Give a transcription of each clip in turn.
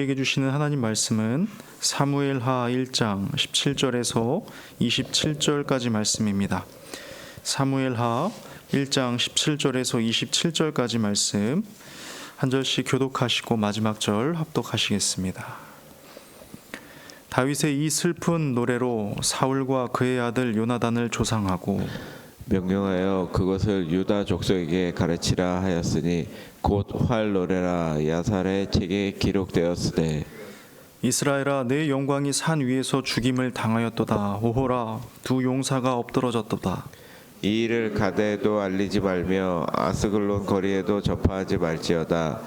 우리에게 주시는 하나님 말씀은 사무엘하 1장 17절에서 27절까지 말씀입니다. 사무엘하 1장 17절에서 27절까지 말씀 한 절씩 교독하시고 마지막 절 합독하시겠습니다. 다윗의 이 슬픈 노래로 사울과 그의 아들 요나단을 조상하고 명령하여 그것을 유다 족속에게 가르치라 하였으니 곧 활 노래라 야살의 책에 기록되었으되 이스라엘아 내 영광이 산 위에서 죽임을 당하였도다. 오호라 두 용사가 엎드러졌도다. 이 일을 가데에도 알리지 말며 아스글론 거리에도 전파하지 말지어다.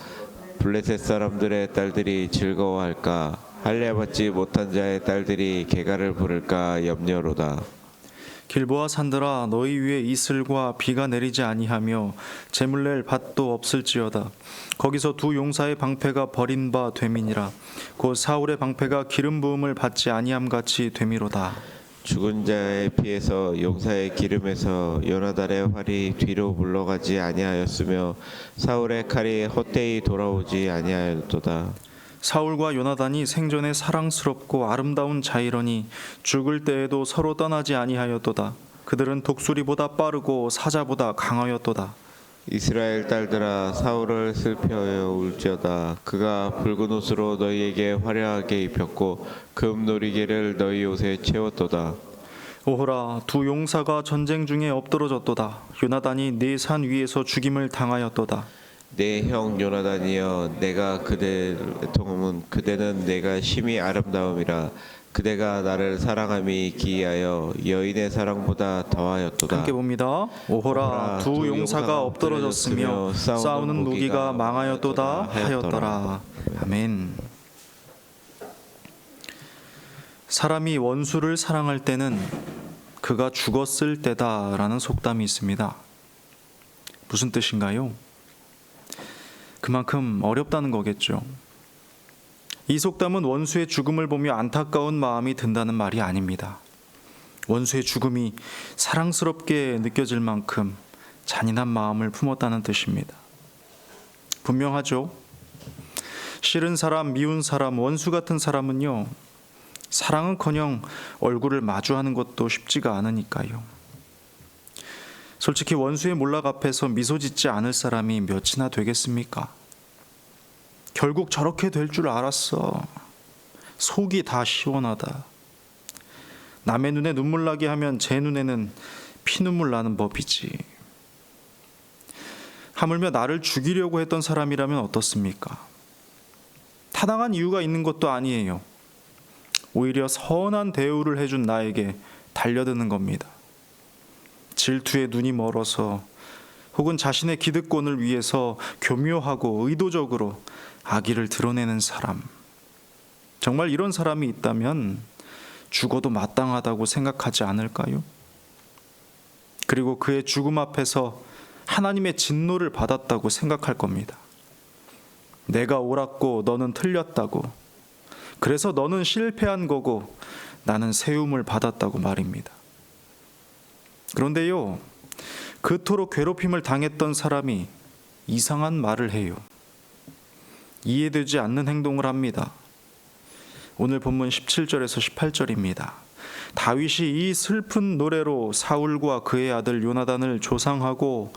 블레셋 사람들의 딸들이 즐거워할까 할례받지 못한 자의 딸들이 개가를 부를까 염려로다. 길보아 산들아 너희 위에 이슬과 비가 내리지 아니하며 재물 낼 밭도 없을지어다. 거기서 두 용사의 방패가 버린 바 되미니라. 곧 사울의 방패가 기름 부음을 받지 아니함 같이 되미로다. 죽은 자의 피에서 용사의 기름에서 요나단의 활이 뒤로 물러가지 아니하였으며 사울의 칼이 헛되이 돌아오지 아니하였도다. 사울과 요나단이 생전에 사랑스럽고 아름다운 자이러니 죽을 때에도 서로 떠나지 아니하였도다. 그들은 독수리보다 빠르고 사자보다 강하였도다. 이스라엘 딸들아 사울을 슬퍼하여 울지어다. 그가 붉은 옷으로 너희에게 화려하게 입혔고 금 놀이개를 너희 옷에 채웠도다. 오호라 두 용사가 전쟁 중에 엎드러졌도다. 요나단이 네 산 위에서 죽임을 당하였도다. 내 형 요나단이여 내가 그대를 통하면 그대는 내가 심히 아름다움이라. 그대가 나를 사랑함이 기이하여 여인의 사랑보다 더하였도다. 함께 봅니다. 오호라 두 용사가 엎드러졌으며 싸우는 무기가 망하였도다 하였더라. 아멘. 사람이 원수를 사랑할 때는 그가 죽었을 때다라는 속담이 있습니다. 무슨 뜻인가요? 그만큼 어렵다는 거겠죠. 이 속담은 원수의 죽음을 보며 안타까운 마음이 든다는 말이 아닙니다. 원수의 죽음이 사랑스럽게 느껴질 만큼 잔인한 마음을 품었다는 뜻입니다. 분명하죠. 싫은 사람, 미운 사람, 원수 같은 사람은요, 사랑은커녕 얼굴을 마주하는 것도 쉽지가 않으니까요. 솔직히 원수의 몰락 앞에서 미소 짓지 않을 사람이 몇이나 되겠습니까? 결국 저렇게 될 줄 알았어. 속이 다 시원하다. 남의 눈에 눈물 나게 하면 제 눈에는 피눈물 나는 법이지. 하물며 나를 죽이려고 했던 사람이라면 어떻습니까? 타당한 이유가 있는 것도 아니에요. 오히려 선한 대우를 해준 나에게 달려드는 겁니다. 질투에 눈이 멀어서 혹은 자신의 기득권을 위해서 교묘하고 의도적으로 악의를 드러내는 사람. 정말 이런 사람이 있다면 죽어도 마땅하다고 생각하지 않을까요? 그리고 그의 죽음 앞에서 하나님의 진노를 받았다고 생각할 겁니다. 내가 옳았고 너는 틀렸다고. 그래서 너는 실패한 거고 나는 세움을 받았다고 말입니다. 그런데요, 그토록 괴롭힘을 당했던 사람이 이상한 말을 해요. 이해되지 않는 행동을 합니다. 오늘 본문 17절에서 18절입니다. 다윗이 이 슬픈 노래로 사울과 그의 아들 요나단을 조상하고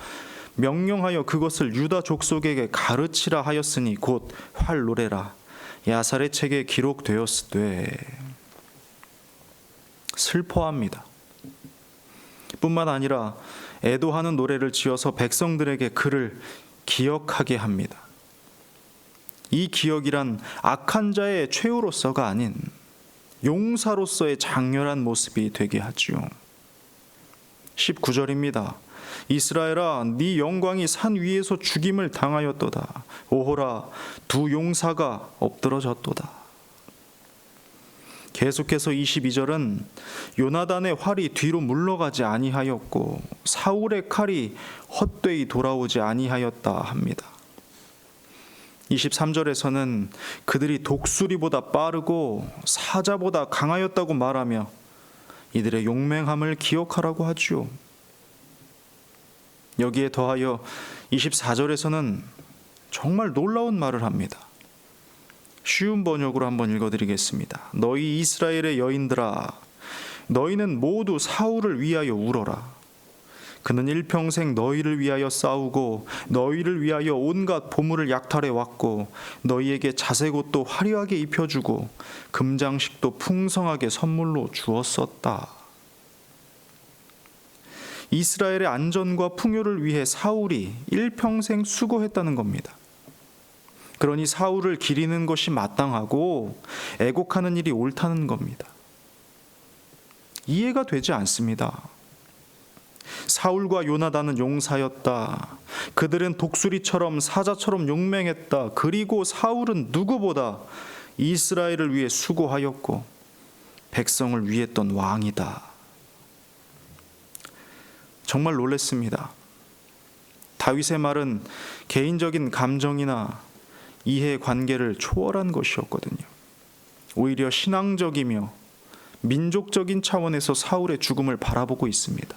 명령하여 그것을 유다 족속에게 가르치라 하였으니 곧 활 노래라 야살의 책에 기록되었으되. 슬퍼합니다. 뿐만 아니라 애도하는 노래를 지어서 백성들에게 그를 기억하게 합니다. 이 기억이란 악한 자의 최후로서가 아닌 용사로서의 장렬한 모습이 되게 하지요. 19절입니다. 이스라엘아 네 영광이 산 위에서 죽임을 당하였도다. 오호라 두 용사가 엎드러졌도다. 계속해서 22절은 요나단의 활이 뒤로 물러가지 아니하였고 사울의 칼이 헛되이 돌아오지 아니하였다 합니다. 23절에서는 그들이 독수리보다 빠르고 사자보다 강하였다고 말하며 이들의 용맹함을 기억하라고 하지요. 여기에 더하여 24절에서는 정말 놀라운 말을 합니다. 쉬운 번역으로 한번 읽어드리겠습니다. 너희 이스라엘의 여인들아, 너희는 모두 사울을 위하여 울어라. 그는 일평생 너희를 위하여 싸우고 너희를 위하여 온갖 보물을 약탈해 왔고 너희에게 자색옷도 화려하게 입혀주고 금장식도 풍성하게 선물로 주었었다. 이스라엘의 안전과 풍요를 위해 사울이 일평생 수고했다는 겁니다. 그러니 사울을 기리는 것이 마땅하고 애곡하는 일이 옳다는 겁니다. 이해가 되지 않습니다. 사울과 요나단은 용사였다. 그들은 독수리처럼 사자처럼 용맹했다. 그리고 사울은 누구보다 이스라엘을 위해 수고하였고 백성을 위했던 왕이다. 정말 놀랐습니다. 다윗의 말은 개인적인 감정이나 이해관계를 초월한 것이었거든요. 오히려 신앙적이며 민족적인 차원에서 사울의 죽음을 바라보고 있습니다.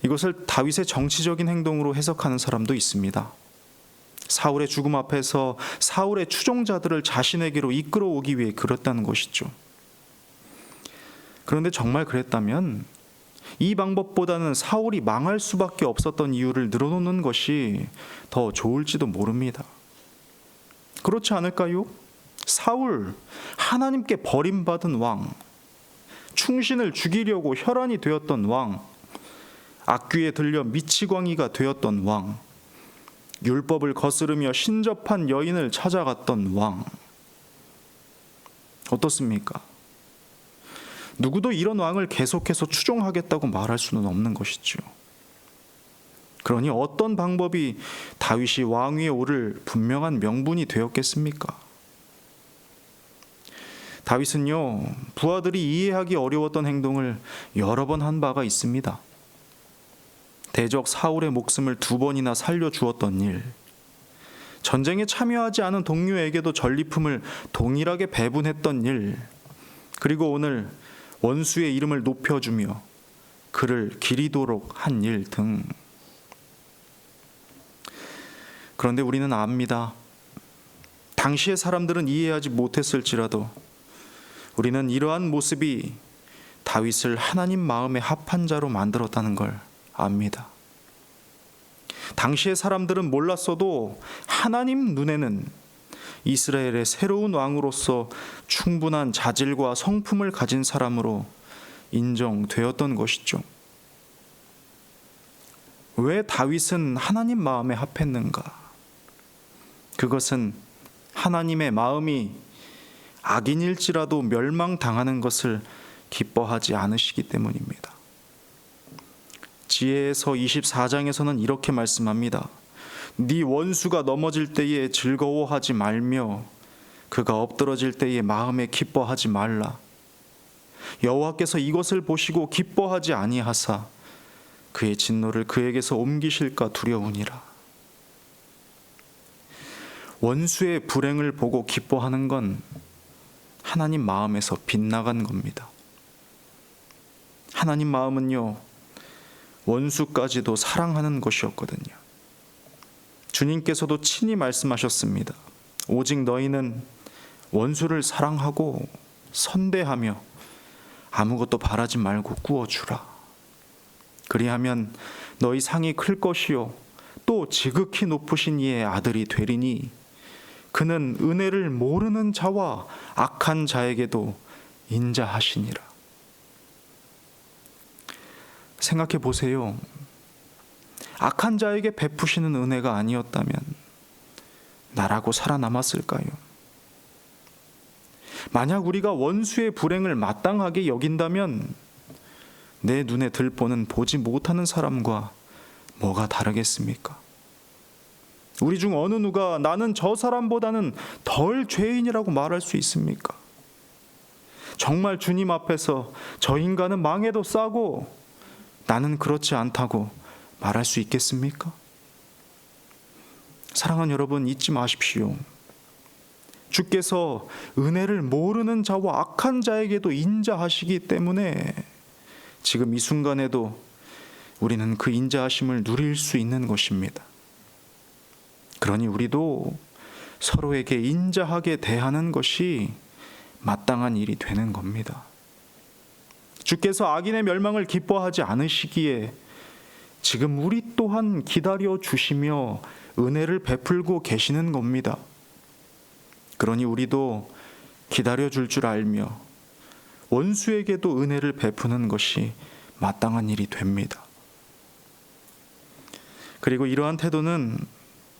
이것을 다윗의 정치적인 행동으로 해석하는 사람도 있습니다. 사울의 죽음 앞에서 사울의 추종자들을 자신에게로 이끌어오기 위해 그랬다는 것이죠. 그런데 정말 그랬다면 이 방법보다는 사울이 망할 수밖에 없었던 이유를 늘어놓는 것이 더 좋을지도 모릅니다. 그렇지 않을까요? 사울, 하나님께 버림받은 왕, 충신을 죽이려고 혈안이 되었던 왕, 악귀에 들려 미치광이가 되었던 왕, 율법을 거스르며 신접한 여인을 찾아갔던 왕. 어떻습니까? 누구도 이런 왕을 계속해서 추종하겠다고 말할 수는 없는 것이죠. 그러니 어떤 방법이 다윗이 왕위에 오를 분명한 명분이 되었겠습니까? 다윗은요, 부하들이 이해하기 어려웠던 행동을 여러 번 한 바가 있습니다. 대적 사울의 목숨을 2번이나 살려주었던 일, 전쟁에 참여하지 않은 동료에게도 전리품을 동일하게 배분했던 일, 그리고 오늘 원수의 이름을 높여주며 그를 기리도록 한 일 등. 그런데 우리는 압니다. 당시의 사람들은 이해하지 못했을지라도 우리는 이러한 모습이 다윗을 하나님 마음에 합한 자로 만들었다는 걸 압니다. 당시의 사람들은 몰랐어도 하나님 눈에는 이스라엘의 새로운 왕으로서 충분한 자질과 성품을 가진 사람으로 인정되었던 것이죠. 왜 다윗은 하나님 마음에 합했는가? 그것은 하나님의 마음이 악인일지라도 멸망당하는 것을 기뻐하지 않으시기 때문입니다. 지혜서 24장에서는 이렇게 말씀합니다. 네 원수가 넘어질 때에 즐거워하지 말며 그가 엎드러질 때에 마음에 기뻐하지 말라. 여호와께서 이것을 보시고 기뻐하지 아니하사 그의 진노를 그에게서 옮기실까 두려우니라. 원수의 불행을 보고 기뻐하는 건 하나님 마음에서 빗나간 겁니다. 하나님 마음은요, 원수까지도 사랑하는 것이었거든요. 주님께서도 친히 말씀하셨습니다. 오직 너희는 원수를 사랑하고 선대하며 아무것도 바라지 말고 구워주라. 그리하면 너희 상이 클 것이요 또 지극히 높으신 이의 아들이 되리니 그는 은혜를 모르는 자와 악한 자에게도 인자하시니라. 생각해 보세요. 악한 자에게 베푸시는 은혜가 아니었다면 나라고 살아남았을까요? 만약 우리가 원수의 불행을 마땅하게 여긴다면 내 눈에 들보는 보지 못하는 사람과 뭐가 다르겠습니까? 우리 중 어느 누가 나는 저 사람보다는 덜 죄인이라고 말할 수 있습니까? 정말 주님 앞에서 저 인간은 망해도 싸고 나는 그렇지 않다고 말할 수 있겠습니까? 사랑하는 여러분, 잊지 마십시오. 주께서 은혜를 모르는 자와 악한 자에게도 인자하시기 때문에 지금 이 순간에도 우리는 그 인자하심을 누릴 수 있는 것입니다. 그러니 우리도 서로에게 인자하게 대하는 것이 마땅한 일이 되는 겁니다. 주께서 악인의 멸망을 기뻐하지 않으시기에 지금 우리 또한 기다려 주시며 은혜를 베풀고 계시는 겁니다. 그러니 우리도 기다려 줄 줄 알며 원수에게도 은혜를 베푸는 것이 마땅한 일이 됩니다. 그리고 이러한 태도는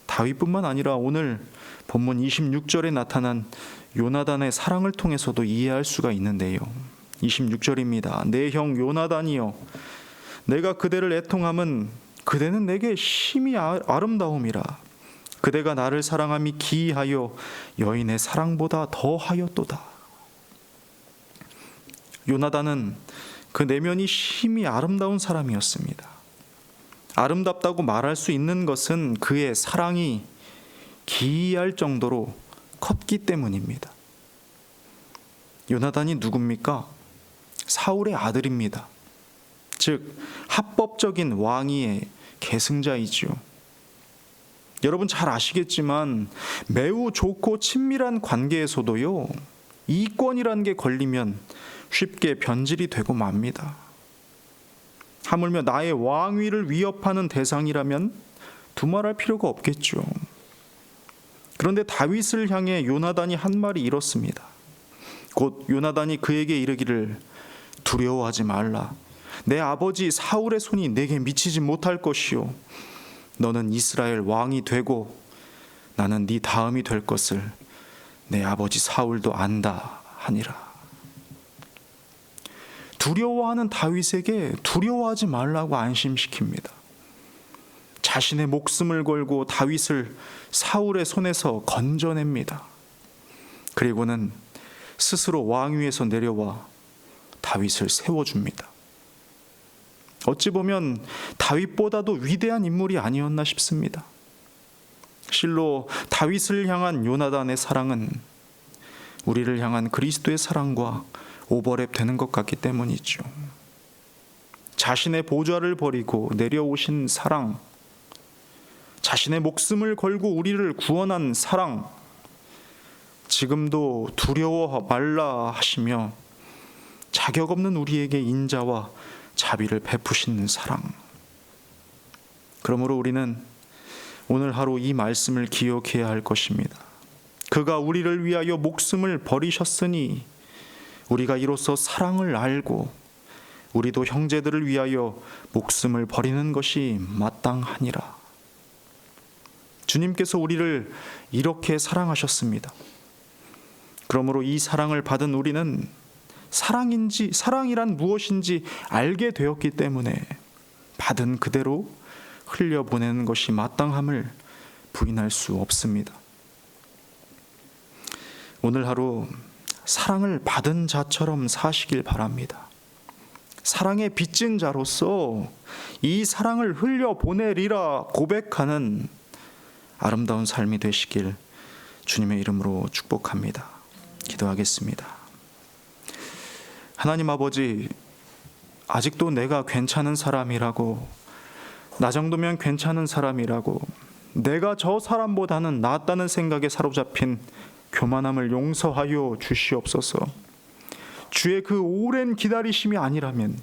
다윗뿐만 아니라 오늘 본문 26절에 나타난 요나단의 사랑을 통해서도 이해할 수가 있는데요. 26절입니다. 내 형 요나단이여, 내가 그대를 애통함은 그대는 내게 심히 아름다움이라. 그대가 나를 사랑함이 기이하여 여인의 사랑보다 더하였도다. 요나단은 그 내면이 심히 아름다운 사람이었습니다. 아름답다고 말할 수 있는 것은 그의 사랑이 기이할 정도로 컸기 때문입니다. 요나단이 누굽니까? 사울의 아들입니다. 즉 합법적인 왕위의 계승자이지요. 여러분 잘 아시겠지만 매우 좋고 친밀한 관계에서도요, 이권이라는 게 걸리면 쉽게 변질이 되고 맙니다. 하물며 나의 왕위를 위협하는 대상이라면 두말할 필요가 없겠죠. 그런데 다윗을 향해 요나단이 한 말이 이렇습니다. 곧 요나단이 그에게 이르기를 두려워하지 말라. 내 아버지 사울의 손이 내게 미치지 못할 것이요, 너는 이스라엘 왕이 되고 나는 네 다음이 될 것을 내 아버지 사울도 안다 하니라. 두려워하는 다윗에게 두려워하지 말라고 안심시킵니다. 자신의 목숨을 걸고 다윗을 사울의 손에서 건져냅니다. 그리고는 스스로 왕위에서 내려와 다윗을 세워줍니다. 어찌 보면 다윗보다도 위대한 인물이 아니었나 싶습니다. 실로 다윗을 향한 요나단의 사랑은 우리를 향한 그리스도의 사랑과 오버랩 되는 것 같기 때문이죠. 자신의 보좌를 버리고 내려오신 사랑, 자신의 목숨을 걸고 우리를 구원한 사랑, 지금도 두려워 말라 하시며 자격 없는 우리에게 인자와 자비를 베푸시는 사랑. 그러므로 우리는 오늘 하루 이 말씀을 기억해야 할 것입니다. 그가 우리를 위하여 목숨을 버리셨으니 우리가 이로써 사랑을 알고 우리도 형제들을 위하여 목숨을 버리는 것이 마땅하니라. 주님께서 우리를 이렇게 사랑하셨습니다. 그러므로 이 사랑을 받은 우리는 사랑이란 무엇인지 알게 되었기 때문에 받은 그대로 흘려보내는 것이 마땅함을 부인할 수 없습니다. 오늘 하루 사랑을 받은 자처럼 사시길 바랍니다. 사랑에 빚진 자로서 이 사랑을 흘려보내리라 고백하는 아름다운 삶이 되시길 주님의 이름으로 축복합니다. 기도하겠습니다. 하나님 아버지, 아직도 내가 괜찮은 사람이라고, 나 정도면 괜찮은 사람이라고, 내가 저 사람보다는 낫다는 생각에 사로잡힌 교만함을 용서하여 주시옵소서. 주의 그 오랜 기다리심이 아니라면,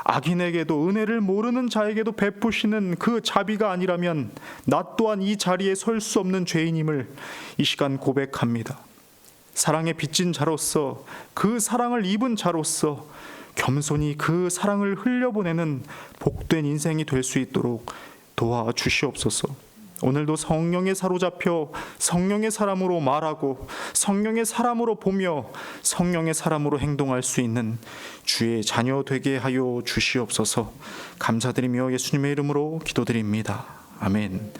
악인에게도 은혜를 모르는 자에게도 베푸시는 그 자비가 아니라면 나 또한 이 자리에 설 수 없는 죄인임을 이 시간 고백합니다. 사랑에 빚진 자로서, 그 사랑을 입은 자로서 겸손히 그 사랑을 흘려보내는 복된 인생이 될 수 있도록 도와주시옵소서. 오늘도 성령에 사로잡혀 성령의 사람으로 말하고 성령의 사람으로 보며 성령의 사람으로 행동할 수 있는 주의 자녀 되게 하여 주시옵소서. 감사드리며 예수님의 이름으로 기도드립니다. 아멘.